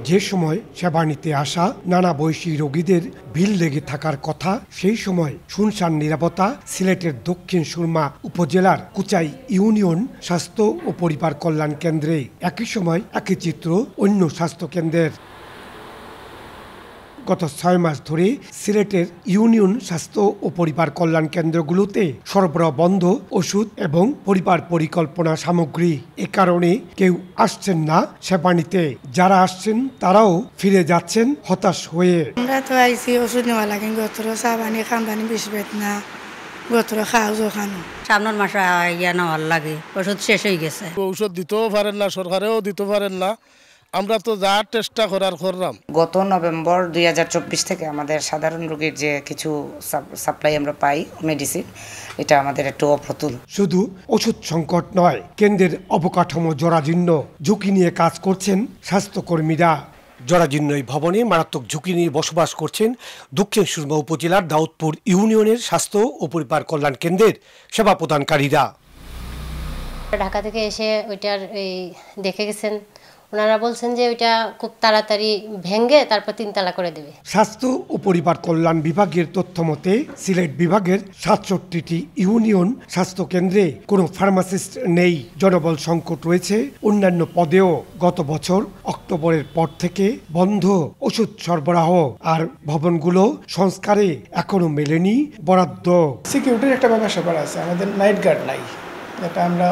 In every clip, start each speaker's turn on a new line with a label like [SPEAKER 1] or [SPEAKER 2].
[SPEAKER 1] যে সময় সেবা নিতে আসা নানা বয়সী রোগীদের ভিড় লেগে থাকার কথা, সেই সময় শুনশান নীরবতা সিলেটের দক্ষিণ সুরমা উপজেলার কুচাই ইউনিয়ন স্বাস্থ্য ও পরিবার কল্যাণ কেন্দ্রে। একই সময় একই চিত্র অন্য স্বাস্থ্য কেন্দ্রের। গত ৬ মাস ধরে সিলেটের ইউনিয়ন স্বাস্থ্য ও পরিবার কল্যাণ কেন্দ্রগুলোতে সরবরাহ বন্ধ ওষুধ এবং পরিবার পরিকল্পনা সামগ্রী। এ কারণে কেউ আসছেন না সেবা নিতে। যারা আসছেন তারাও ফিরে যাচ্ছেন হতাশ হয়ে।
[SPEAKER 2] আমরা তো আইসি ওষুধ নেওয়া লাগে, গোত্র চা পানি খাম পানি বেশি পেত না, গোত্র খাওয়া খানো।
[SPEAKER 3] সামনের মাসে ইয়া নেওয়ার লাগে, ওষুধ শেষ হয়ে গেছে।
[SPEAKER 4] ঔষধ দিতেও পারেন না, সরকারেও দিতে পারেন না। আমরা তো যা চেষ্টা করলাম।
[SPEAKER 5] গত নভেম্বর 2024 থেকে আমাদের সাধারণ রোগীর যে কিছু সাপ্লাই আমরা পাই মেডিসিন, এটা আমাদের একটু অপ্রতুল।
[SPEAKER 1] শুধু ওষুধ সংকট নয়, কেন্দ্রের অবকাঠামো জরাজীর্ণ। ঝুঁকি নিয়ে কাজ করছেন স্বাস্থ্যকর্মীরা। জরাজীর্ণ এই ভবনে মারাত্মক ঝুঁকি নিয়ে বসবাস করছেন দক্ষিণ সুরমা উপজেলার দাউদপুর ইউনিয়নের স্বাস্থ্য ও পরিবার কল্যাণ কেন্দ্রের সেবা প্রদানকারীরা।
[SPEAKER 6] ঢাকা থেকে এসে ওইটার দেখে গেছেন, ওনারা বলছেন যে ওইটা খুব তাড়াতাড়ি ভেঙে তারপর 3 তালা করে দেবে।
[SPEAKER 1] স্বাস্থ্য ও পরিবার কল্যাণ বিভাগের তথ্য মতে সিলেট বিভাগের 67টি ইউনিয়ন স্বাস্থ্য কেন্দ্রে কোনো ফার্মাসিস্ট নেই। জনবল সংকট রয়েছে অন্যান্য পদেও। গত বছর অক্টোবরের পর থেকে বন্ধ ওষুধ সরবরাহ, আর ভবনগুলো সংস্কারে এখনো মেলেনি বরাদ্দ।
[SPEAKER 7] সিকিউরিটির একটা ব্যাপার স্যাপার আছে, আমাদের নাইট গার্ড নাই, এটা আমরা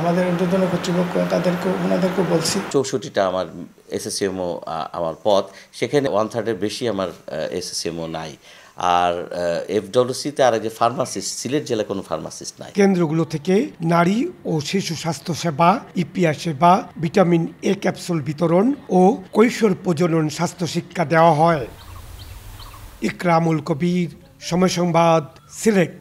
[SPEAKER 7] আমাদের ঊর্ধ্বতন কর্তৃপক্ষ ওনাদেরকে বলছি।
[SPEAKER 8] 64টা আমার এসএসসিএমও আমার পদ, সেখানে 1/3 বেশি আমার এসএসসিএমও নাই। আর এফডব্লিউসিতে আর যে ফার্মাসিস্ট, সিলেট জেলায় কোনো ফার্মাসিস্ট নাই।
[SPEAKER 1] কেন্দ্রগুলো থেকে নারী ও শিশু স্বাস্থ্য সেবা, ইপিআর সেবা, ভিটামিন এ ক্যাপসুল বিতরণ ও কৈশোর প্রজনন স্বাস্থ্য শিক্ষা দেওয়া হয়। ইকরামুল কবির, সময় সংবাদ, সিলেট।